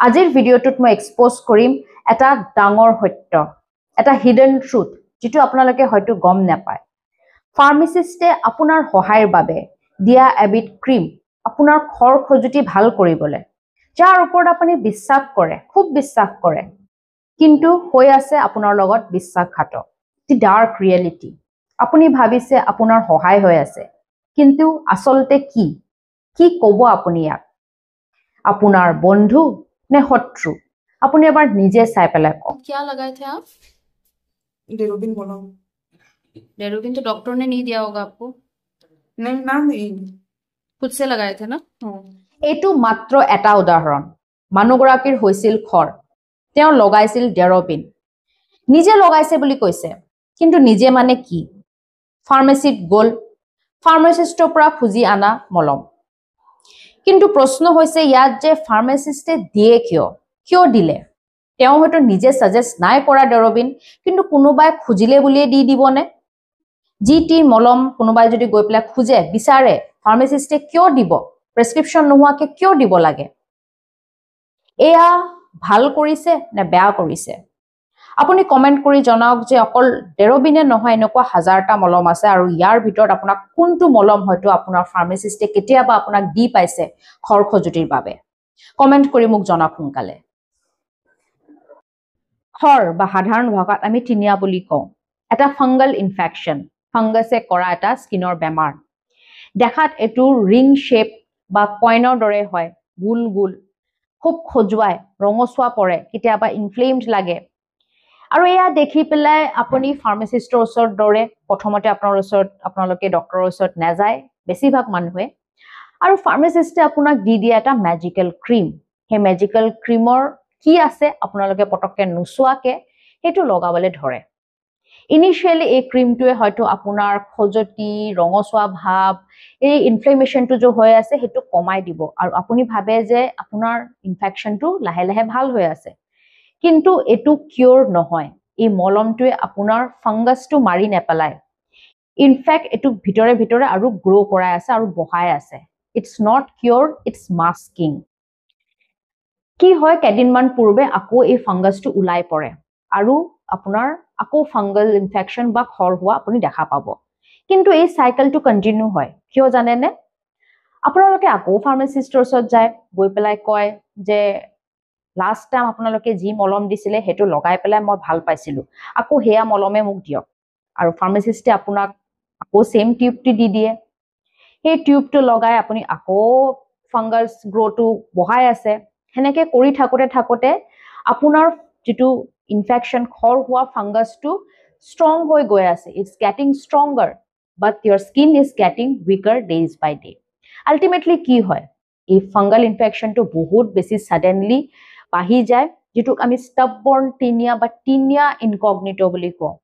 আজিৰ ভিডিঅ'টোত মই এক্সপ'জ কৰিম এটা ডাঙৰ সত্য, এটা হিডেন ট্ৰুথ, যিটো আপোনালোকে হয়তো গম নাপায়। ফাৰ্মাচিষ্টে আপোনাৰ সহায়ৰ বাবে দিয়া এবিধ ক্ৰীম আপোনাৰ খৰ খজুতি ভাল কৰিবলৈ, যাৰ ওপৰত আপুনি বিশ্বাস কৰে, খুব বিশ্বাস কৰে, কিন্তু হৈ আছে আপোনাৰ লগত বিশ্বাসঘাতক। দি ডাৰ্ক ৰিয়েলিটি। আপুনি ভাবিছে আপোনাৰ সহায় হৈ আছে, কিন্তু আচলতে কি কি ক'ব আপুনি ইয়াক? আপোনাৰ বন্ধু ने शत्रु? আপুনি এবাৰ নিজে চাই পেলাই কওক। क्या लगाए थे आप? डेरोबिन बोला हूँ। डेरोबिन तो डॉक्टर ने नहीं दिया होगा आपको? नहीं ना, नहीं खुद से लगाए थे ना? এইটো মাত্ৰ এটা উদাহৰণ। মানুহগৰাকীৰ হৈছিল খৰ, তেওঁ লগাইছিল ডেৰবিন, নিজে লগাইছে বুলি কৈছে, কিন্তু নিজে মানে কি? ফাৰ্মাচীত গ'ল, ফাৰ্মাচিষ্টৰ পৰা খুজি আনা মলম। কিন্তু প্ৰশ্ন হৈছে ইয়াত যে ফাৰ্মাচিষ্টে দিয়ে কিয় দিলে? তেওঁ হয়তো নিজে সাজেষ্ট নাই কৰা ডেৰবিন, কিন্তু কোনোবাই খুজিলে বুলিয়ে দি দিবনে? টি মলম কোনোবাই যদি গৈ পেলাই খুজে, বিচাৰে, ফাৰ্মাচিষ্টে কিয় দিব? প্ৰেছক্ৰিপশ্যন নোহোৱাকে কিয় দিব লাগে? এয়া ভাল কৰিছে নে বেয়া কৰিছে? আপুনি কমেণ্ট কৰি জনাওক যে অকল ডেৰবিনে নহয়, এনেকুৱা হাজাৰটা মলম আছে, আৰু ইয়াৰ ভিতৰত আপোনাক কোনটো মলম হয়তো আপোনাৰ ফাৰ্মাচিষ্টে কেতিয়াবা আপোনাক দি পাইছে খৰ খজুতিৰ বাবে। কমেণ্ট কৰি মোক জনাওক সোনকালে। খৰ বা সাধাৰণ ভাষাত আমি টিনিয়া বুলি কওঁ, এটা ফাংগাল ইনফেকশ্যন, ফাংগাছে কৰা এটা স্কিনৰ বেমাৰ। দেখাত এইটো ৰিং শ্বেপ বা কইনৰ দৰে হয়, গোল গোল, খুব খজুৱাই, ৰঙচুৱা পৰে, কেতিয়াবা ইনফ্লেমড লাগে। আৰু এয়া দেখি পেলাই আপুনি ফাৰ্মাচিষ্টৰ ওচৰত দৌৰে। প্ৰথমতে আপোনালোকে ডক্টৰৰ ওচৰত নাযায় বেছিভাগ মানুহে, আৰু ফাৰ্মাচিষ্টে আপোনাক দি দিয়ে এটা মেজিকেল ক্ৰীম। সেই মেজিকেল ক্ৰীমৰ কি আছে আপোনালোকে পটককে নোচোৱাকে সেইটো লগাবলৈ ধৰে। ইনিচিয়েলি এই ক্ৰীমটোৱে হয়তো আপোনাৰ খজুতি, ৰঙচুৱা ভাৱ, এই ইনফ্লেমেশ্যনটো যে হৈ আছে সেইটো কমাই দিব, আৰু আপুনি ভাবে যে আপোনাৰ ইনফেকশ্যনটো লাহে লাহে ভাল হৈ আছে। কিন্তু এইটো কিয়ৰ নহয়। এই মলমটোৱে আপোনাৰ ফাংগাছটো মাৰি নেপেলায়। ইনফেক্ট এইটো ভিতৰে ভিতৰে আৰু গ্ৰ' কৰাই আছে আৰু বহাই আছে। It's not cure, it's masking. কি হয়, কেইদিনমান পূৰ্বে আকৌ এই ফাংগাছটো ওলাই পৰে, আৰু আপোনাৰ আকৌ ফাংগাল ইনফেকশ্যন বা খৰ হোৱা আপুনি দেখা পাব। কিন্তু এই চাইকেলটো কণ্টিনিউ হয়। কিয় জানেনে? আপোনালোকে আকৌ ফাৰ্মাচিষ্টৰ ওচৰত যায়, গৈ পেলাই কয় যে লাষ্ট টাইম আপোনালোকে যি মলম দিছিলে সেইটো লগাই পেলাই মই ভাল পাইছিলোঁ, আকৌ সেয়া মলমে মোক দিয়ক। আৰু ফাৰ্মাচিষ্টে আপোনাক আকৌ ছেম টিউবটো দি দিয়ে। সেই টিউবটো লগাই আপুনি আকৌ ফাংগাছ গ্ৰ'টো বঢ়াই আছে। সেনেকৈ কৰি থাকোঁতে আপোনাৰ যিটো ইনফেকশ্যন, খৰ হোৱা ফাংগাছটো ষ্ট্ৰং হৈ গৈ আছে। It's getting stronger, but your skin is getting weaker days by day. Ultimately কি হয়, এই ফাংগাল ইনফেকশ্যনটো বহুত বেছি ছাডেনলি বাঢ়ি যায়, যিটোক আমি ষ্টাববৰ্ণ টিনিয়া বা টিনিয়া ইনকগনিট' বুলি কওঁ,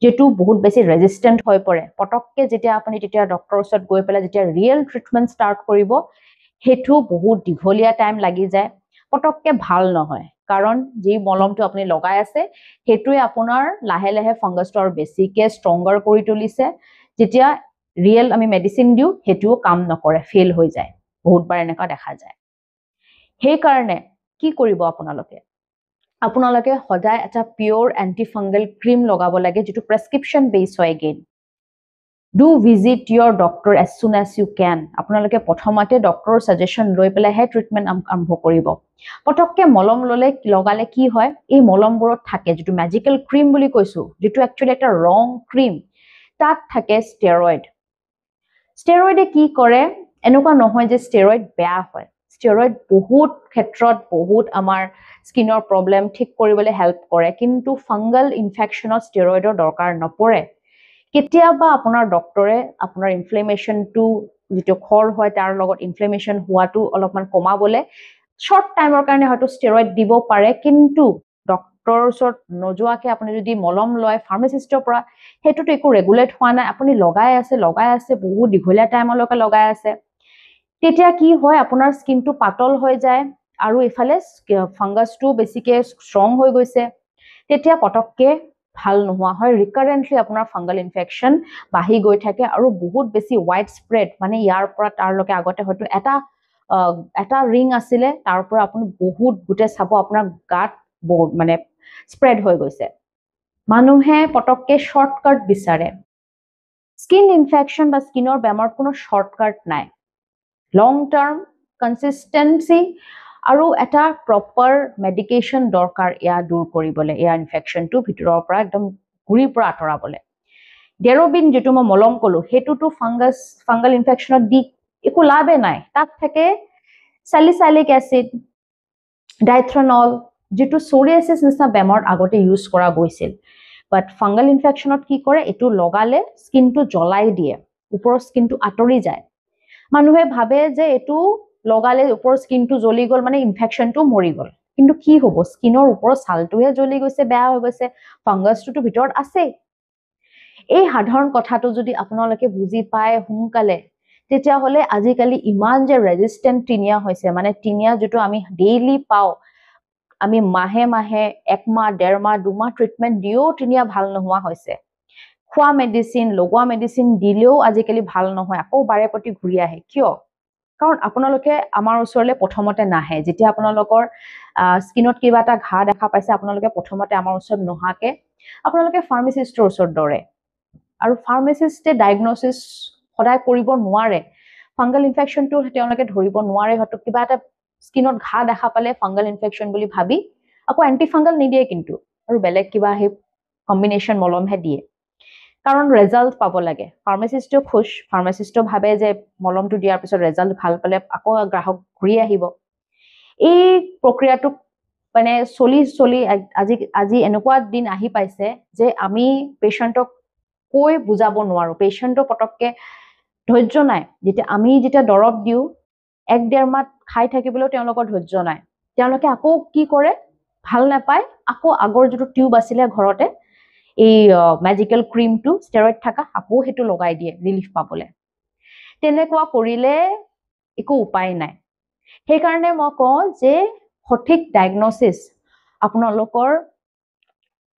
যিটো বহুত বেছি ৰেজিষ্টেণ্ট হৈ পৰে। পটককে যেতিয়া আপুনি ডক্টৰৰ ওচৰত গৈ পেলাই যেতিয়া ৰিয়েল ট্ৰিটমেণ্ট ষ্টাৰ্ট কৰিব, সেইটো বহুত দীঘলীয়া টাইম লাগি যায়, পটককে ভাল নহয়। কাৰণ যি মলমটো আপুনি লগাই আছে সেইটোৱে আপোনাৰ লাহে লাহে ফাংগাছটো আৰু বেছিকে ষ্ট্ৰংগাৰ কৰি তুলিছে। যেতিয়া ৰিয়েল আমি মেডিচিন দিওঁ সেইটোও কাম নকৰে, ফেইল হৈ যায়। বহুতবাৰ এনেকুৱা দেখা যায়। সেইকাৰণে কি কৰিব আপোনালোকে সদায় এটা পিয়ৰ এণ্টিফাংগেল ক্ৰীম লগাব লাগে, যিটো প্ৰেছক্ৰিপশ্যন বেছ হয়। Again, do visit your doctor as soon as you can. আপোনালোকে প্ৰথমতে ডক্টৰৰ ছাজেশ্যন লৈ পেলাইহে ট্ৰিটমেণ্ট আৰম্ভ কৰিব। পটককে মলম লগালে কি হয়, এই মলমবোৰত থাকে যিটো মেজিকেল ক্ৰীম বুলি কৈছোঁ, যিটো একচুৱেলি এটা ৰং ক্ৰীম, তাত থাকে ষ্টেৰইড। ষ্টেৰইডে কি কৰে? এনেকুৱা নহয় যে ষ্টেৰইড বেয়া হয়। ষ্টেৰইড বহুত ক্ষেত্ৰত বহুত আমাৰ স্কিনৰ প্ৰব্লেম ঠিক কৰিবলৈ হেল্প কৰে, কিন্তু ফাংগাল ইনফেকশ্যনত ষ্টেৰইডৰ দৰকাৰ নপৰে। কেতিয়াবা আপোনাৰ ডক্টৰে আপোনাৰ ইনফ্লেমেশ্যনটো, যিটো খৰ হয় তাৰ লগত ইনফ্লেমেশ্যন হোৱাটো অলপমান কমাবলৈ শ্বৰ্ট টাইমৰ কাৰণে হয়তো ষ্টেৰইড দিব পাৰে, কিন্তু ডক্টৰৰ ওচৰত নোযোৱাকৈ আপুনি যদি মলম লয় ফাৰ্মাচিষ্টৰ পৰা, সেইটোতো একো ৰেগুলেট হোৱা নাই, আপুনি লগাই আছে বহুত দীঘলীয়া টাইমলৈকে লগাই আছে, তেতিয়া কি হয়, আপোনাৰ স্কিনটো পাতল হৈ যায়, আৰু ইফালে ফাংগাছটো বেছিকে ষ্ট্ৰং হৈ গৈছে। তেতিয়া পটককে ভাল নোহোৱা হয়, ৰিকাৰেণ্টলি আপোনাৰ ফাংগাল ইনফেকশ্যন বাঢ়ি গৈ থাকে, আৰু বহুত বেছি ৱাইড স্প্ৰেড, মানে ইয়াৰ পৰা তাৰলৈকে আগতে হয়তো এটা এটা ৰিং আছিলে তাৰ পৰা আপুনি বহুত গুটে চাব আপোনাৰ গাত বহুত মানে স্প্ৰেড হৈ গৈছে মানুহে পটককে শৰ্টকাট বিচাৰে স্কিন ইনফেকশন বা স্কিনৰ বেমাৰত কোনো শৰ্টকাট নাই লং টাৰ্ম কনসিস্টেন্সি আৰু এটা প্ৰপাৰ মেডিকেশন দৰকাৰ ইয়া দূৰ কৰিবলৈ ইয়া ইনফেকশনটো ভিতৰৰ পৰা একদম গুৰিৰ পৰা আঁতৰাবলৈ ডেৰবিন যেটো মই মলম কলো হেতুটো ফাংগাল ইনফেকশনত দি একো লাভে নাই তাত থাকে স্যালিসাইলিক এসিড ডাইথ্ৰনল যেটো সোৰিয়াসিছ নিচিনা বেমাৰ আগতে ইউজ কৰা গৈছিল বাট ফাংগাল ইনফেকশনত কি কৰে এটো লগালে স্কিনটো জ্বলাই দিয়ে ওপৰৰ স্কিনটো আঁতৰি যায় মানুহে ভাবে যে এটো লগালে ওপৰৰ স্কিনটো জ্বলি গল মানে ইনফেকশনটো মৰি গল কিন্তু কি হ'ব স্কিনৰ ওপৰৰ ছালটোহে জ্বলি গৈছে বেয়া হৈ গৈছে ফাংগাছটো ভিতৰত আছে এই সাধাৰণ কথাটো যদি আপোনালোকে বুজি পায় হুমকালে তেতিয়া হলে আজিকালি ইমান যে ৰেজিস্ট্যান্ট টিনিয়া হৈছে মানে টিনিয়া যেটো আমি ডেইলি পাও আমি মাহে মাহে এক মাহ ডেৰ মাহ দুমাহ ট্ৰিটমেন্ট দিও টিনিয়া ভাল নোহোৱা হৈছে খোৱা মেডিসিন লগোৱা মেডিসিন দিলেও আজিকালি ভাল নহয় আকৌ বাৰে প্ৰতি ঘূৰি আহে কিয় কাৰণ আপোনালোকে আমাৰ ওচৰলে প্ৰথমতে নাহে যেতিয়া আপোনালোকৰ স্কিনত কিবা এটা ঘা দেখা পাইছে আপোনালোকে প্ৰথমতে আমাৰ ওচৰত নহাকে আপোনালোকে ফাৰ্মাচিষ্টৰ ওচৰত দৰে আৰু ফাৰ্মাচিষ্টে ডায়াগনোসিস সদায় কৰিব নোৱাৰে ফাংগাল ইনফেকশনটো তেওঁলোকে ধৰিব নোৱাৰে হয়তো কিবা এটা স্কিনত ঘা দেখা পালে ফাংগাল ইনফেকশন বুলি ভাবি আকৌ এন্টি ফাংগাল নিদিয়ে কিন্তু আৰু বেলেগ কিবা হে কম্বিনেশন মলমহে দিয়ে কাৰণ ৰিজাল্ট পাব লাগে ফাৰ্মাচিষ্টও খুশ ফাৰ্মাচিষ্টও ভাবে যে মলমটো দিয়াৰ পিছত ৰিজাল্ট ভাল পালে আকৌ গ্ৰাহক ঘূৰি আহিব এই প্ৰক্ৰিয়াটো মানে চলি আজি এনেকুৱা দিন আহি পাইছে যে আমি পেশেন্টক কৈ বুজাব নোৱাৰো পেশেন্টৰ পটককে ধৈৰ্য নাই যেতিয়া আমি যেতিয়া দৰব দিও এক ডেৰ মাহ খাই থাকিবলৈ তেওঁলোকৰ ধৈৰ্য নাই তেওঁলোকে আকৌ কি কৰে ভাল নাপায় আকৌ আগৰ যেটো টিউব আছিলে ঘৰতে এই ম্যাজিক্যাল ক্ৰীমটো স্টেৰয়েড থাকা আকৌ হেতু লগাই দিয়ে ৰিলিফ পাবলে তেনেকুৱা কৰিলে একো উপায় নাই সেই কাৰণে মই কওঁ যে সঠিক ডায়াগনোসিস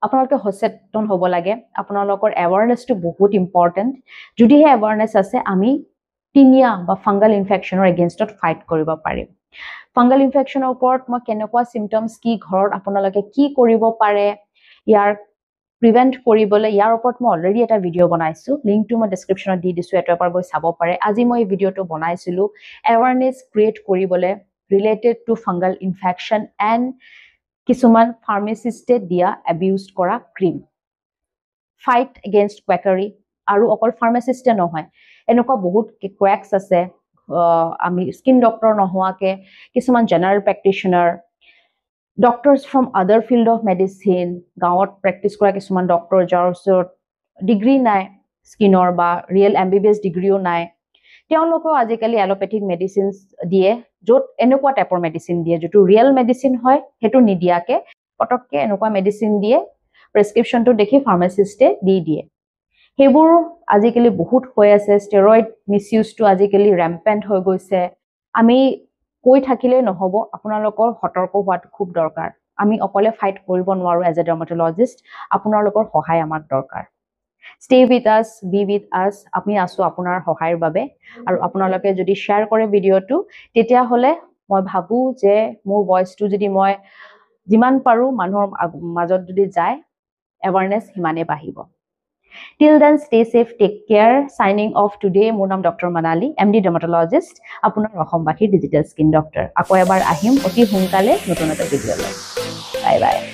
আপোনালোকে সচেতন হ'ব লাগে আপোনালোকৰ এৱাৰনেছটো বহুত ইম্পৰ্টেন্ট যদিহে এৱাৰনেছ আছে আমি টিনিয়া বা ফাংগাল ইনফেকশনৰ এগেইনষ্টত ফাইট কৰিব পাৰিম ফাংগাল ইনফেকশনৰ ওপৰত মই কেনেকুৱা সিম্পটমস কি ঘৰত আপোনালোকে কি কৰিব পাৰে ইয়াৰ প্ৰিভেন্ট কৰিবলৈ ইয়াৰ ওপৰত মই অলৰেডি এটা ভিডিও বনাইছো লিংকটো মই ডেসক্ৰিপচনত দি দিছো এটাৰ পৰা গৈ চাব পাৰে আজি মই এই ভিডিওটো বনাইছিলো এৱাৰনেছ ক্ৰিয়েট কৰিবলৈ related to fungal infection and কিছুমান ফাৰ্মাচিষ্টে দিয়া এবিউজ কৰা ক্ৰীম ফাইট এগেইনষ্ট কোৱাকাৰী আৰু অকল ফাৰ্মাচিষ্টে নহয় এনেকুৱা বহুত ক্ৰেক্স আছে আমি স্কিন ডক্টৰ নহোৱাকে কিছুমান জেনাৰেল প্ৰেক্টিশনাৰ ডক্টৰছ ফ্ৰম আদাৰ ফিল্ড অফ মেডিচিন গাঁৱত প্ৰেক্টিছ কৰা কিছুমান ডক্টৰ যাৰ ওচৰত ডিগ্ৰী নাই স্কিনৰ বা ৰিয়েল এমবিবিএছ ডিগ্ৰীও নাই তেওঁলোকেও আজিকালি এলোপেথিক মেডিচিনছ দিয়ে য'ত এনেকুৱা টাইপৰ মেডিচিন দিয়ে যেটো ৰিয়েল মেডিচিন হয় হেতু নিদিয়াকে পটককে এনেকুৱা মেডিচিন দিয়ে প্ৰেসক্ৰিপচনটো দেখি ফাৰ্মাচিষ্টে দি দিয়ে হেবোৰ আজিকালি বহুত হৈ আছে ষ্টেৰয়েড মিসইউজটো আজিকালি ৰেম্পেন্ট হৈ গৈছে আমি কৈ থাকিলে নহব আপোনালোকৰ সতৰ্ক হোৱাটো খুব দৰকাৰ আমি অকলে ফাইট কৰিব নোৱাৰো এজ এ ডাৰ্মাটোলজিষ্ট আপোনালোকৰ সহায় আমাক দৰকাৰ Stay with us, be with us. আমি আছো আপোনাৰ সহায়ৰ বাবে আৰু আপোনালোকে যদি শেয়াৰ কৰে ভিডিওটো তেতিয়া হলে মই ভাবো যে মোৰ ভয়েসটো যদি মই যিমান পাৰো মানুহৰ মাজত যদি যায় এৱাৰনেছ হিমানে বাঢ়িব Till then, stay safe, take care. Signing off today, মোৰ নাম ডক্টৰ মানালী MD dermatologist আপোনাৰ অসমবাসী ডিজিটেল স্কিন ডক্টৰ আকৌ এবাৰ আহিম অতি সোনকালে নতুন এটা ভিডিঅ লৈ বাই বাই